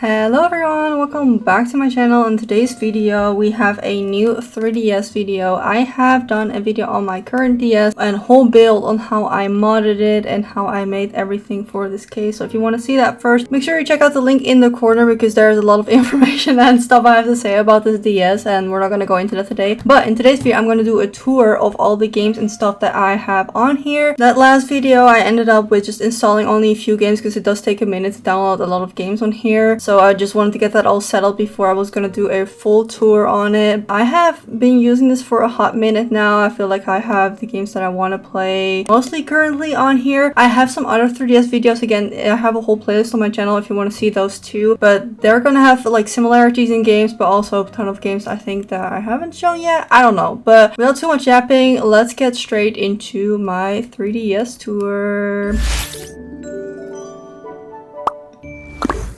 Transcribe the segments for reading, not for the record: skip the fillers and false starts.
Hello everyone, welcome back to my channel. In today's video we have a new 3DS video. I have done a video on my current DS and whole build on how I modded it and how I made everything for this case. So if you want to see that first, make sure you check out the link in the corner because there's a lot of information and stuff I have to say about this DS, and we're not going to go into that today. But in today's video I'm going to do a tour of all the games and stuff that I have on here. That last video I ended up with just installing only a few games because it does take a minute to download a lot of games on here. So I just wanted to get that all settled before I was gonna do a full tour on it. I have been using this for a hot minute now. I feel like I have the games that I want to play mostly currently on here. I have some other 3DS videos. Again, I have a whole playlist on my channel if you want to see those too. But they're gonna have like similarities in games, but also a ton of games I think that I haven't shown yet. I don't know. But without too much yapping, let's get straight into my 3DS tour.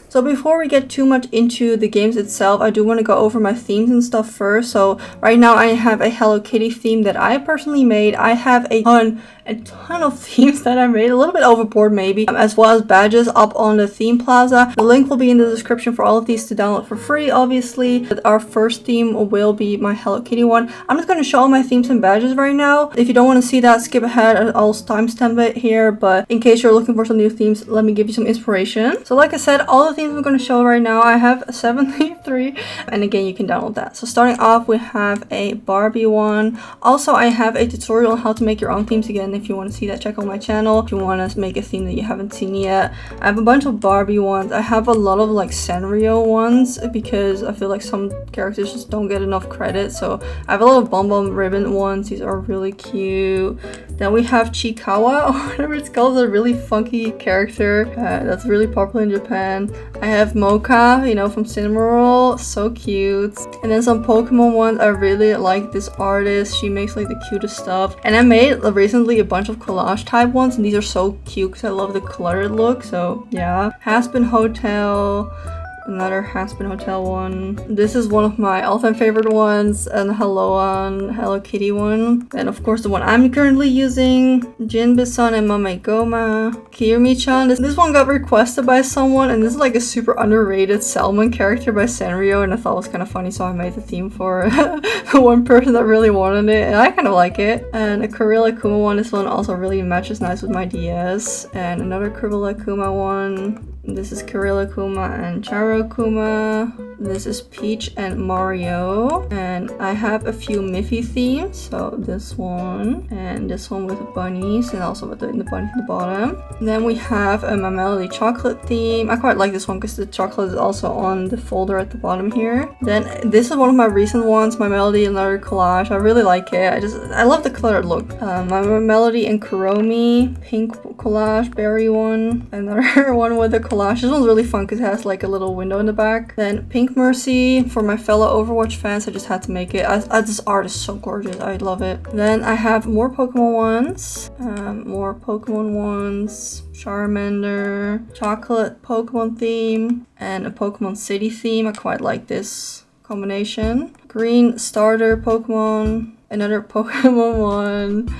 So before we get too much into the games itself, I do want to go over my themes and stuff first. So right now I have a Hello Kitty theme that I personally made. I have a ton of themes that I made, a little bit overboard maybe, as well as badges up on the theme plaza. The link will be in the description for all of these to download for free, obviously. But our first theme will be my Hello Kitty one. I'm just going to show all my themes and badges right now. If you don't want to see that, skip ahead. I'll timestamp it here, but in case you're looking for some new themes, let me give you some inspiration. So like I said, all the themes I'm going to show right now, I have 73, and again you can download that. So starting off, we have a Barbie one. Also, I have a tutorial on how to make your own themes. Again, if you want to see that, check out my channel. If you want to make a theme that you haven't seen yet, I have a bunch of Barbie ones. I have a lot of like Sanrio ones because I feel like some characters just don't get enough credit. So I have a lot of Bum Bum Ribbon ones. These are really cute. Then we have Chikawa, or whatever it's called, a really funky character that's really popular in Japan. I have Mocha, you know, from Cinnamoroll, so cute. And then some Pokemon ones. I really like this artist. She makes like the cutest stuff. And I made recently a bunch of collage type ones, and these are so cute because I love the cluttered look. So yeah, Hazbin Hotel. Another Hazbin Hotel one. This is one of my all-time favorite ones, and Hello Kitty one. And of course the one I'm currently using, Jinbe-san and Mamegoma. Kirimi-chan. This one got requested by someone, and this is like a super underrated Salmon character by Sanrio, and I thought it was kind of funny, so I made the theme for one person that really wanted it, and I kind of like it. And a Kurila Kuma one. This one also really matches nice with my DS. And another Kurila Kuma one. This is Kurila Kuma and Charo Kuma. This is Peach and Mario. And I have a few Miffy themes. So this one and this one with bunnies, and also with the bunny at the bottom. Then we have a My Melody chocolate theme. I quite like this one because the chocolate is also on the folder at the bottom here. Then this is one of my recent ones, My Melody, another collage. I really like it. I love the colored look. My Melody and Kuromi, pink collage, berry one. Another one with a collage. This one's really fun because it has like a little window in the back. Then Pink Mercy, for my fellow Overwatch fans, I just had to make it. This art is so gorgeous. I love it. Then I have more Pokemon ones. Charmander, chocolate Pokemon theme, and a Pokemon City theme. I quite like this combination. Green starter Pokemon, another Pokemon one,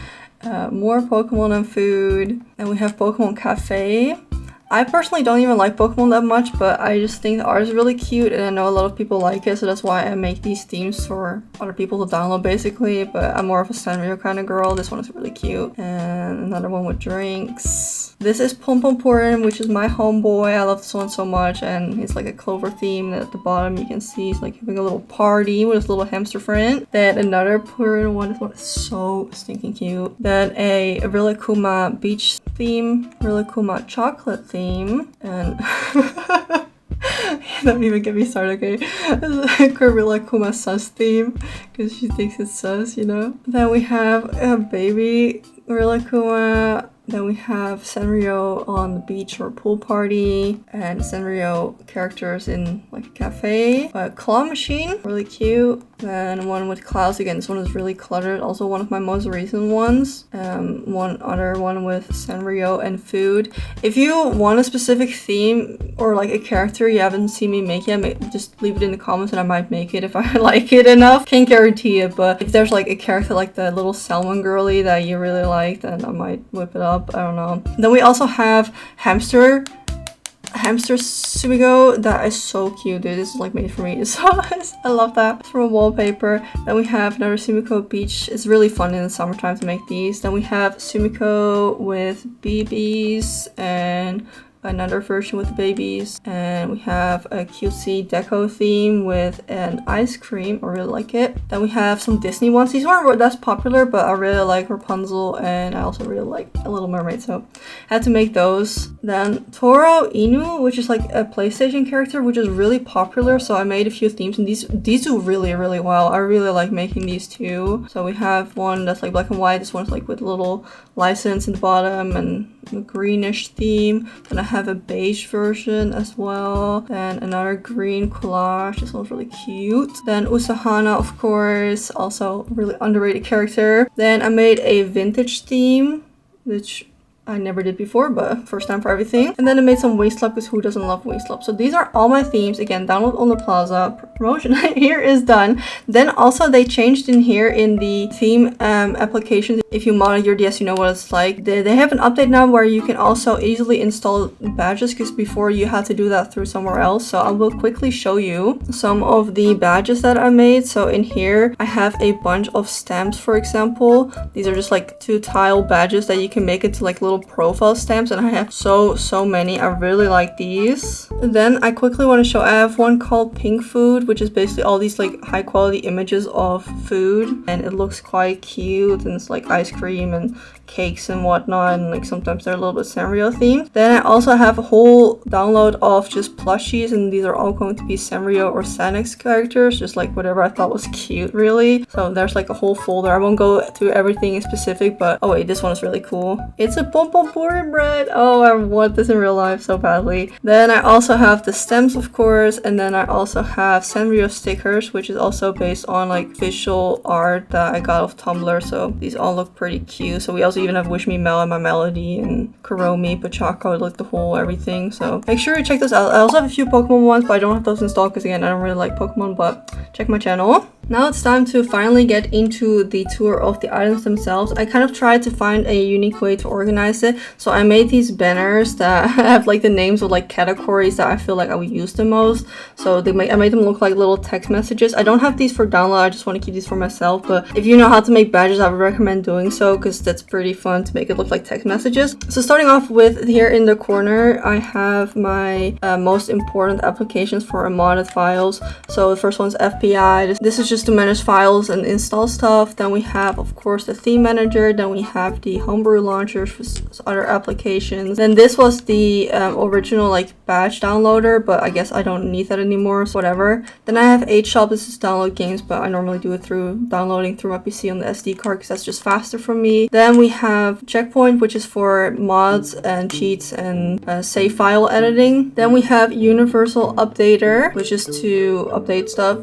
more Pokemon and food, and we have Pokemon Cafe. I personally don't even like Pokemon that much, but I just think the art is really cute, and I know a lot of people like it, so that's why I make these themes for other people to download basically. But I'm more of a Sanrio kind of girl. This one is really cute. And another one with drinks. This is Pom Pom Purin, which is my homeboy. I love this one so much, and it's like a clover theme. At the bottom you can see he's like having a little party with his little hamster friend. Then another Purin one. This one is so stinking cute. Then a Rilakkuma beach theme, Rilakkuma chocolate theme. And don't even get me started, okay? Kurila Kuma sus theme because she thinks it's sus, you know. Then we have a baby Kurila Kuma. Then we have Sanrio on the beach or pool party, and Sanrio characters in like a cafe. A claw machine, really cute. Then one with clouds again. This one is really cluttered. Also one of my most recent ones. One other one with Sanrio and food. If you want a specific theme or like a character you haven't seen me make yet, just leave it in the comments and I might make it if I like it enough. Can't guarantee it, but if there's like a character like the little salmon girly that you really like, then I might whip it up. I don't know. Then we also have Hamster. hamster Sumiko. That is so cute, dude. This is like made for me. So I love that. It's from a wallpaper. Then we have another Sumiko beach. It's really fun in the summertime to make these. Then we have Sumiko with BBs and another version with babies, and we have a cutesy deco theme with an ice cream. I really like it. Then we have some Disney ones. These weren't that popular, but I really like Rapunzel, and I also really like A Little Mermaid, so I had to make those. Then Toro Inu, which is like a PlayStation character, which is really popular, so I made a few themes, and these do really well. I really like making these too. So we have one that's like black and white. This one's like with little license in the bottom and a greenish theme. Then I have a beige version as well. Then another green collage. This one's really cute. Then Usahana, of course, also really underrated character. Then I made a vintage theme, which I never did before, but first time for everything. And then I made some Waistslap, because who doesn't love Waistslap? So these are all my themes. Again, download on the Plaza. Promotion here is done. Then also they changed in here in the theme applications. If you mod your DS, you know what it's like. They have an update now where you can also easily install badges, because before you had to do that through somewhere else. So I will quickly show you some of the badges that I made. So in here I have a bunch of stamps, for example. These are just like 2 tile badges that you can make into like little profile stamps, and I have so many. I really like these. And then I quickly want to show, I have one called Pink Food, which is basically all these like high quality images of food, and it looks quite cute, and it's like ice cream and cakes and whatnot, and like sometimes they're a little bit Sanrio themed. Then I also have a whole download of just plushies, and these are all going to be Sanrio or Sanix characters, just like whatever I thought was cute, really. So there's like a whole folder. I won't go through everything in specific, but oh wait, this one is really cool. It's a Pom Pom Purim bread. Oh, I want this in real life so badly. Then I also have the stems, of course, and then I also have Sanrio stickers, which is also based on like visual art that I got off Tumblr. So these all look pretty cute. So we also even have Wish Me Mel and My Melody and Kuromi, Pachako, like the whole everything. So make sure you check those out. I also have a few Pokemon ones, but I don't have those installed because again, I don't really like Pokemon, but check my channel. Now it's time to finally get into the tour of the items themselves. I kind of tried to find a unique way to organize it. So I made these banners that have like the names of like categories that I feel like I would use the most. So I made them look like little text messages. I don't have these for download. I just want to keep these for myself. But if you know how to make badges, I would recommend doing so, because that's pretty fun to make it look like text messages. So starting off with here in the corner, I have my most important applications for modded files. So the first one's FPI. This is just to manage files and install stuff. Then we have, of course, the theme manager. Then we have the homebrew launchers for other applications. Then this was the original like badge downloader, but I guess I don't need that anymore, so whatever. Then I have HShop. This is download games, but I normally do it through downloading through my PC on the SD card, because that's just faster for me. Then we have Checkpoint, which is for mods and cheats and save file editing. Then we have Universal Updater, which is to update stuff.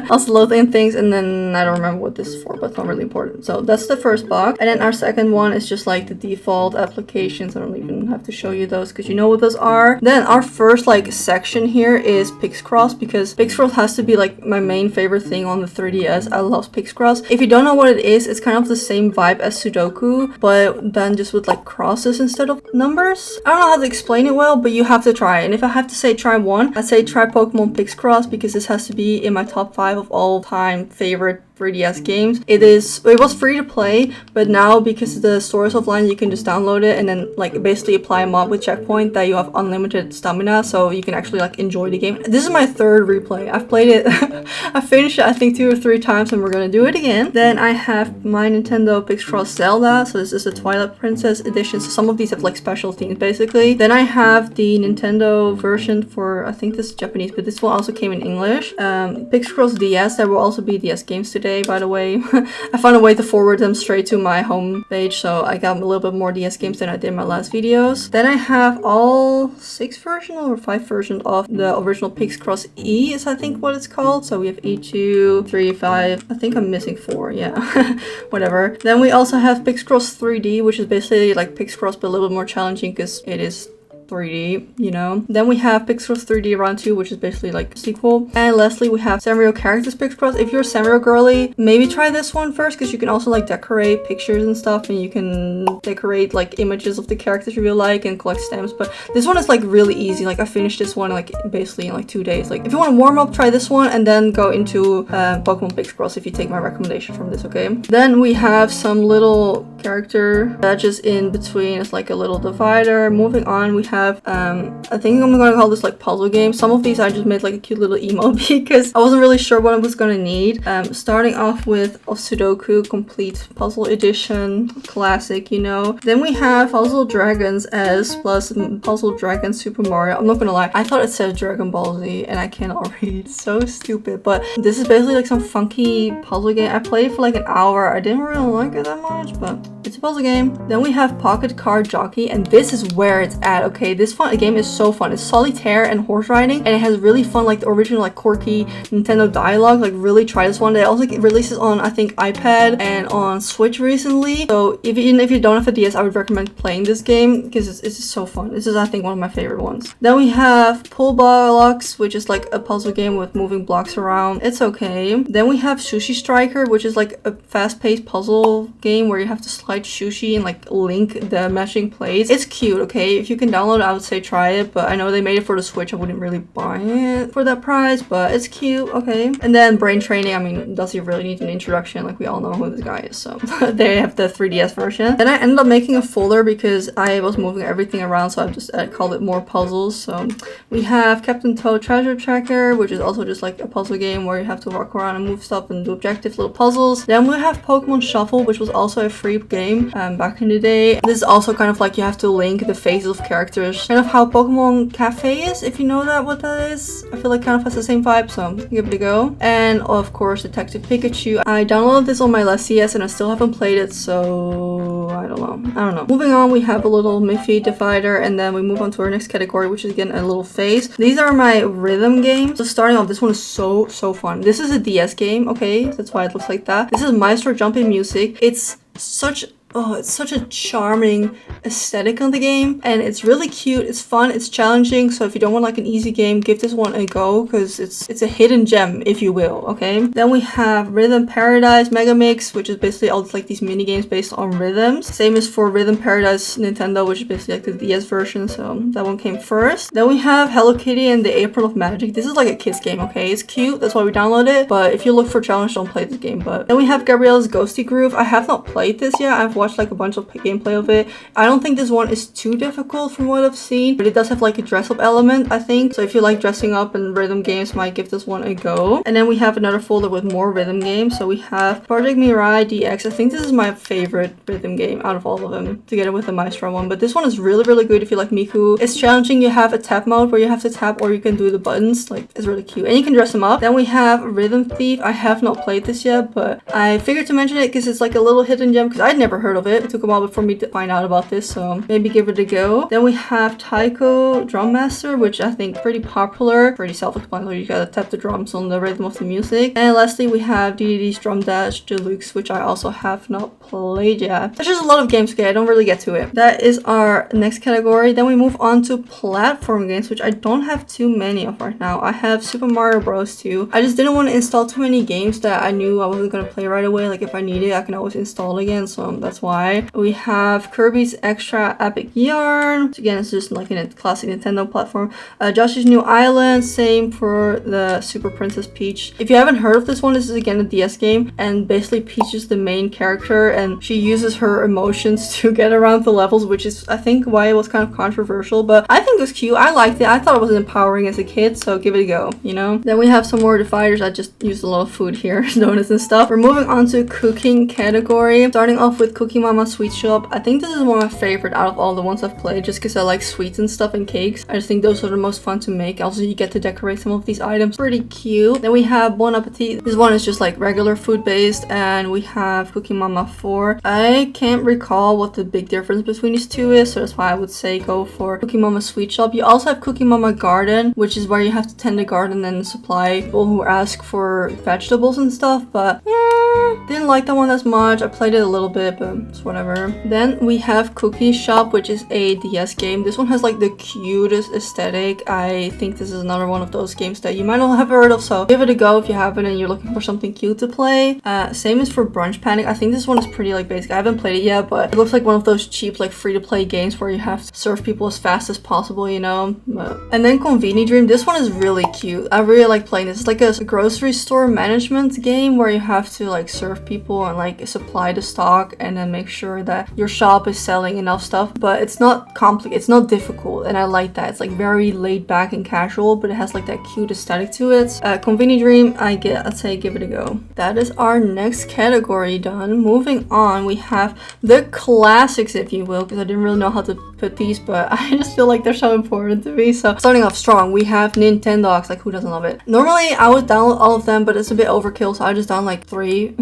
Also load in things, and then I don't remember what this is for, but it's not really important. So that's the first box. And then our second one is just like the default applications. I don't even have to show you those because you know what those are. Then our first like section here is Pixcross, because Pixcross has to be like my main favorite thing on the 3DS. I love Pixcross. If you don't know what it is, it's kind of the same vibe as Sudoku, but then just with like crosses instead of numbers. I don't know how to explain it well, but you have to try it. And if I have to say try one, I'd say try Pokemon Pixcross, because this has to be in my top 5 of all time favorite 3DS games. It was free to play, but now because the store is offline, you can just download it and then like basically apply a mod with Checkpoint that you have unlimited stamina, so you can actually like enjoy the game. This is my 3rd replay. I've played it I finished it I think 2 or 3 times, and we're gonna do it again. Then I have my Nintendo Pixcross Zelda. So this is a Twilight Princess edition, so some of these have like special themes basically. Then I have the Nintendo version for, I think this is Japanese, but this one also came in English. Pixcross DS. There will also be DS games today, by the way. I found a way to forward them straight to my home page, so I got a little bit more DS games than I did in my last videos. Then I have all 6 versions or 5 versions of the original Pixcross E is I think what it's called. So we have E2, 3, 5. I think I'm missing 4, yeah. Whatever. Then we also have Pixcross 3D, which is basically like Pixcross but a little bit more challenging because it is 3D, you know. Then we have Pixels 3D Round 2, which is basically like a sequel. And lastly, we have Sanrio Characters Pixels. If you're a Sanrio girly, maybe try this one first, because you can also like decorate pictures and stuff, and you can decorate like images of the characters you really like and collect stamps. But this one is like really easy. Like I finished this one like basically in like 2 days. Like if you want to warm up, try this one and then go into Pokemon Pixels if you take my recommendation from this, okay? Then we have some little character badges in between. It's like a little divider. Moving on, we have I think I'm gonna call this like puzzle game. Some of these I just made like a cute little emote because I wasn't really sure what I was gonna need. Starting off with Sudoku Complete Puzzle Edition, classic, you know. Then we have Puzzle Dragons S plus Puzzle Dragon Super Mario. I'm not gonna lie, I thought it said Dragon Ball Z and I cannot read. So stupid. But this is basically like some funky puzzle game. I played for like an hour. I didn't really like it that much, but it's a puzzle game. Then we have Pocket Card Jockey, and this is where it's at, okay? This game is so fun. It's solitaire and horse riding, and it has really fun, like the original, like quirky Nintendo dialogue. Like really try this one. It also releases on, I think, iPad and on Switch recently. So even if you don't have a DS, I would recommend playing this game because it's just so fun. This is, I think, one of my favorite ones. Then we have Pull Blocks, which is like a puzzle game with moving blocks around. It's okay. Then we have Sushi Striker, which is like a fast-paced puzzle game where you have to slide sushi and like link the matching plates. It's cute, okay? If you can download it, I would say try it, but I know they made it for the Switch. I wouldn't really buy it for that price, but it's cute, okay? And then Brain Training, I mean, does he really need an introduction? Like we all know who this guy is, so they have the 3DS version. Then I ended up making a folder because I was moving everything around, so I just called it More Puzzles. So we have Captain Toad Treasure Tracker, which is also just like a puzzle game where you have to walk around and move stuff and do objectives, little puzzles. Then we have Pokemon Shuffle, which was also a free game back in the day. This is also kind of like you have to link the faces of characters, kind of how Pokemon Cafe is, if you know what that is. I feel like kind of has the same vibe, so give it a go. And of course Detective Pikachu. I downloaded this on my last CS and I still haven't played it, so I don't know. Moving on, we have a little Miffy divider, and then we move on to our next category, which is again a little phase. These are my rhythm games. So starting off, this one is so fun. This is a DS game, okay? That's why it looks like that. This is Maestro Jumping Music. It's such a charming aesthetic on the game, and it's really cute. It's fun, it's challenging, so if you don't want like an easy game, give this one a go because it's a hidden gem, if you will, okay? Then we have Rhythm Paradise Mega Mix, which is basically all like these mini games based on rhythms. Same as for Rhythm Paradise Nintendo, which is basically like the DS version, so that one came first. Then we have Hello Kitty and the Apron of Magic. This is like a kids game, okay? It's cute, that's why we downloaded it, but if you look for challenge, don't play this game. But then we have Gabrielle's Ghosty Groove. I have not played this yet. I've watched like a bunch of gameplay of it. I don't think this one is too difficult from what I've seen, but it does have like a dress up element, I think. So if you like dressing up and rhythm games, might give this one a go. And then we have another folder with more rhythm games. So we have Project Mirai DX. I think this is my favorite rhythm game out of all of them, together with the Maestro one. But this one is really good if you like Miku. It's challenging. You have a tap mode where you have to tap, or you can do the buttons. Like, it's really cute. And you can dress them up. Then we have Rhythm Thief. I have not played this yet, but I figured to mention it because it's like a little hidden gem, because I'd never heard of it. It took a while for me to find out about this, so maybe give it a go. Then we have Taiko Drum Master, which I think pretty popular, pretty self-explanatory. You gotta tap the drums on the rhythm of the music. And lastly, we have DDD's Drum Dash Deluxe, which I also have not played yet. There's just a lot of games, okay? I don't really get to it. That is our next category. Then we move on to platform games, which I don't have too many of right now. I have Super Mario Bros. 2. I just didn't want to install too many games that I knew I wasn't gonna play right away. Like if I need it, I can always install it again, so that's why. We have Kirby's Extra Epic Yarn, which again, it's just like in a classic Nintendo platform. Josh's New Island, same for the Super Princess Peach. If you haven't heard of this one, this is again a DS game, and basically Peach is the main character, and she uses her emotions to get around the levels, which is, I think, why it was kind of controversial, but I think it was cute. I liked it. I thought it was empowering as a kid, so give it a go, you know? Then we have some more dividers. I just used a lot of food here, donuts and stuff. We're moving on to cooking category, starting off with Cookie Mama Sweet Shop. I think this is one of my favorite out of all the ones I've played, just because I like sweets and stuff and cakes. I just think those are the most fun to make. Also, you get to decorate some of these items. Pretty cute. Then we have Bon Appetit. This one is just like regular food based, and we have Cookie Mama 4. I can't recall what the big difference between these two is, so that's why I would say go for Cookie Mama Sweet Shop. You also have Cookie Mama Garden, which is where you have to tend the garden and supply people who ask for vegetables and stuff, but didn't like that one as much. I played it a little bit, but it's whatever. Then we have Cookie Shop, which is a DS game. This one has like the cutest aesthetic. I think this is another one of those games that you might not have heard of, so give it a go if you haven't and you're looking for something cute to play. Same as for Brunch Panic. I think this one is pretty like basic. I haven't played it yet, but it looks like one of those cheap like free-to-play games where you have to serve people as fast as possible, you know. And then Conveni Dream. This one is really cute. I really like playing this. It's like a grocery store management game where you have to like serve people and like supply the stock and then make sure that your shop is selling enough stuff. But it's not complicated. It's not difficult, and I like that. It's like very laid back and casual, but it has like that cute aesthetic to it. Conveni Dream, I'd say give it a go. That is our next category done. Moving on, we have the classics, if you will, because I didn't really know how to put these, but I just feel like they're so important to me. So starting off strong, we have Nintendogs. Like, who doesn't love it? Normally I would download all of them, but it's a bit overkill, so I just download like 3.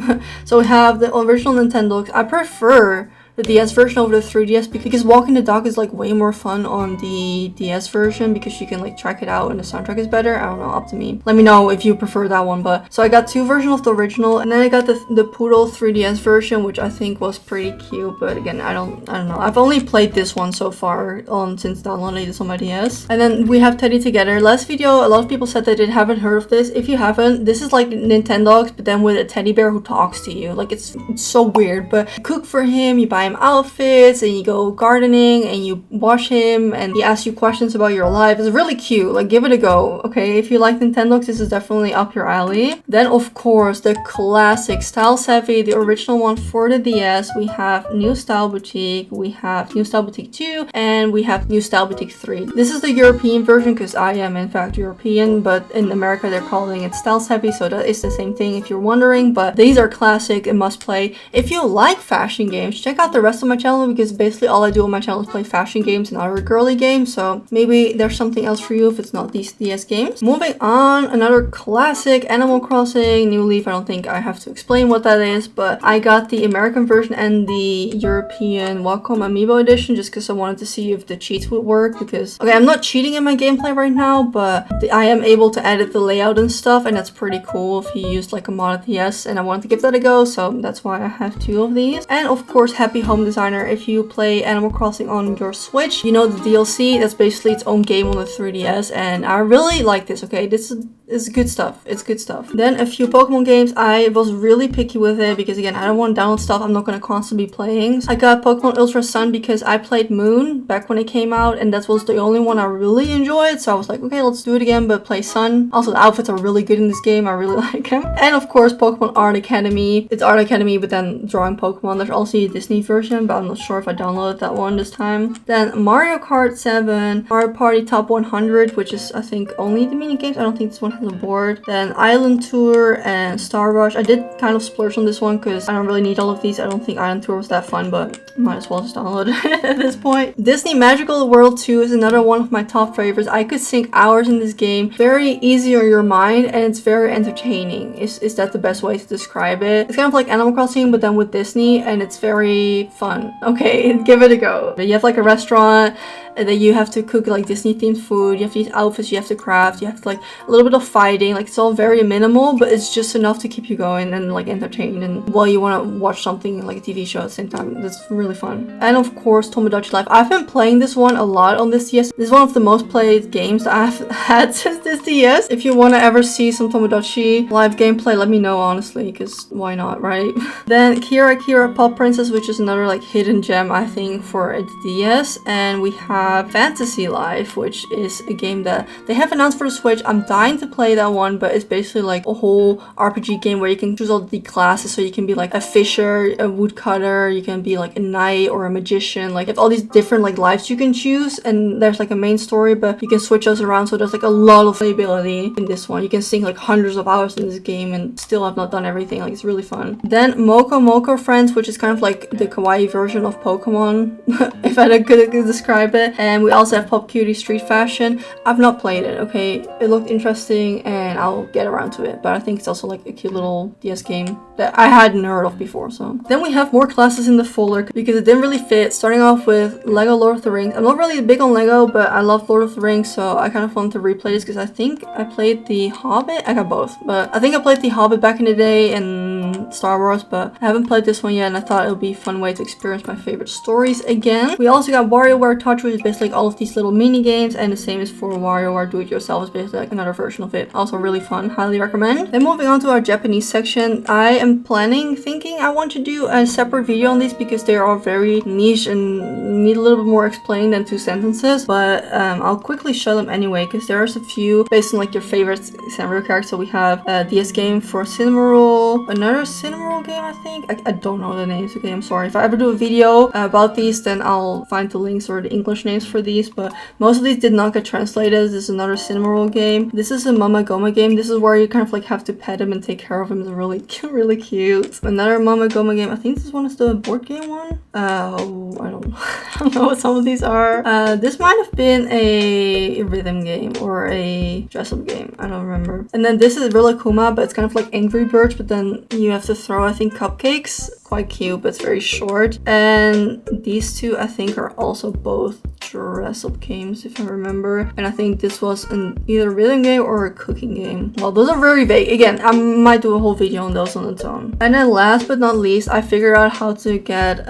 So we have the original Nintendogs. I prefer the DS version over the 3DS because walking the dog is like way more fun on the DS version because you can like track it out and the soundtrack is better. I don't know, up to me. Let me know if you prefer that one. But so I got 2 versions of the original, and then I got the Poodle 3DS version, which I think was pretty cute. But again, I don't know. I've only played this one so far since downloading this on my DS. And then we have Teddy Together. Last video, a lot of people said that they haven't heard of this. If you haven't, this is like Nintendogs, but then with a teddy bear who talks to you. Like it's so weird. But you cook for him, you buy him outfits, and you go gardening and you wash him and he asks you questions about your life. It's really cute. Like, give it a go. Okay, if you like Nintendogs, this is definitely up your alley. Then of course the classic Style Savvy, the original one for the DS. We have New Style Boutique, we have New Style Boutique 2, and we have New Style Boutique 3. This is the European version because I am in fact European, but in America they're calling it Style Savvy, so that is the same thing if you're wondering. But these are classic and must play. If you like fashion games, check out the rest of my channel because basically all I do on my channel is play fashion games and other girly games, so maybe there's something else for you if it's not these DS games. Moving on, another classic, Animal Crossing New Leaf. I don't think I have to explain what that is, but I got the American version and the European Wacom Amiibo edition just because I wanted to see if the cheats would work because, okay, I'm not cheating in my gameplay right now, but I am able to edit the layout and stuff, and that's pretty cool if you used like a modded DS, and I wanted to give that a go, so that's why I have 2 of these. And of course, Happy Home Designer. If you play Animal Crossing on your Switch, you know the DLC, that's basically its own game on the 3DS, and I really like this. Okay, this is good stuff. It's good stuff. Then a few Pokemon games. I was really picky with it because again, I don't want to download stuff I'm not going to constantly be playing. So I got Pokemon Ultra Sun because I played Moon back when it came out, and that was the only one I really enjoyed, so I was like, okay, let's do it again, but play Sun. Also, the outfits are really good in this game. I really like them. And of course, Pokemon Art Academy. It's Art Academy, but then drawing Pokemon. There's also a Disney version, but I'm not sure if I downloaded that one this time. Then Mario Kart 7, Mario Party Top 100, which is I think only the mini games. I don't think this one has a board. Then Island Tour and Star Rush. I did kind of splurge on this one because I don't really need all of these. I don't think Island Tour was that fun, but might as well just download it at this point. Disney Magical World 2 is another one of my top favorites. I could sink hours in this game. Very easy on your mind, and it's very entertaining. Is that the best way to describe it? It's kind of like Animal Crossing, but then with Disney, and it's very fun. Okay, give it a go. You have like a restaurant, and then you have to cook like Disney themed food. You have these outfits you have to craft. You have to like a little bit of fighting. Like, it's all very minimal, but it's just enough to keep you going and like entertained, and while you want to watch something like a TV show at the same time. That's really fun. And of course, Tomodachi Life. I've been playing this one a lot on this DS. This is one of the most played games that I've had since this DS. If you want to ever see some Tomodachi Life gameplay, let me know, honestly, because why not, right? Then Kira Pop Princess, which is another like hidden gem I think for a DS. And we have Fantasy Life, which is a game that they have announced for the Switch. I'm dying to play that one, but it's basically like a whole RPG game where you can choose all the classes, so you can be like a fisher, a woodcutter, you can be like a knight or a magician. Like, you have all these different like lives you can choose, and there's like a main story, but you can switch those around, so there's like a lot of playability in this one. You can sink like hundreds of hours in this game and still have not done everything. Like, it's really fun. Then Moko Friends, which is kind of like the kawaii version of Pokemon if I could describe it. And we also have Pop Cutie Street Fashion. I've not played it, okay? It looked interesting and I'll get around to it, but I think it's also like a cute little DS game that I hadn't heard of before. So then we have more classes in the folder because it didn't really fit. Starting off with Lego Lord of the Rings. I'm not really big on Lego, but I love Lord of the Rings, so I kind of wanted to replay this because I think I played The Hobbit. I got both, but I think I played The Hobbit back in the day, and Star Wars, but I haven't played this one yet, and I thought it would be a fun way to experience my favorite stories again. We also got WarioWare Touch, which is basically like all of these little mini games, and the same is for WarioWare Do It Yourself. It's basically like another version of it. Also really fun, highly recommend. Then moving on to our Japanese section, I am thinking I want to do a separate video on these because they are very niche and need a little bit more explained than 2 sentences, but I'll quickly show them anyway because there's a few based on like your favorite Sanrio characters. So we have a DS game for Cinnamoroll, another Cinnamoroll game, I think. I don't know the names, okay, I'm sorry. If I ever do a video about these, then I'll find the links or the English names for these, but most of these did not get translated. This is another Cinnamoroll game. This is a Mama Goma game. This is where you kind of like have to pet him and take care of him. It's really cute, really cute. Another Mama Goma game. I think this one is the board game one. Oh, I don't know. I don't know what some of these are. This might have been a rhythm game or a dress-up game. I don't remember. And then this is Rilakuma, but it's kind of like Angry Birds, but then you have to throw, I think, cupcakes. Quite cute, but it's very short. And these two, I think, are also both dress-up games, if I remember. And I think this was an either rhythm game or a cooking game. Well, those are very vague. Again, I might do a whole video on those on its own. And then last but not least, I figured out how to get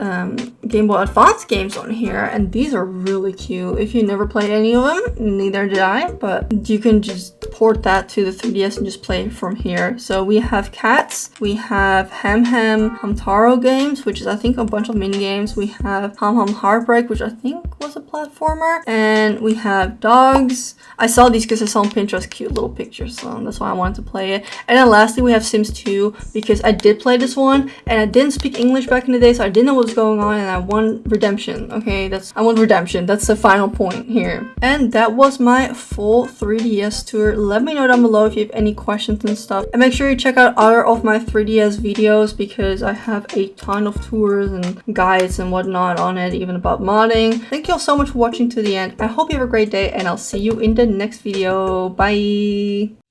Game Boy Advance games on here, and these are really cute. If you never played any of them, neither did I, but you can just port that to the 3DS and just play from here. So we have Cats, we have Hamtaro games, which is I think a bunch of mini games. We have Ham Heartbreak, which I think was a platformer, and we have Dogs. I saw these because I saw on Pinterest cute little pictures, so that's why I wanted to play it. And then lastly we have Sims 2, because I did play this one and I didn't speak English back in the day, so I didn't know what was going on, and I won redemption. Okay, I won redemption. That's the final point here. And that was my full 3DS tour. Let me know down below if you have any questions and stuff, and make sure you check out other of my 3DS videos because I have a ton of tours and guides and whatnot on it, even about modding. Thank you all so much for watching to the end. I hope you have a great day, and I'll see you in the next video. Bye!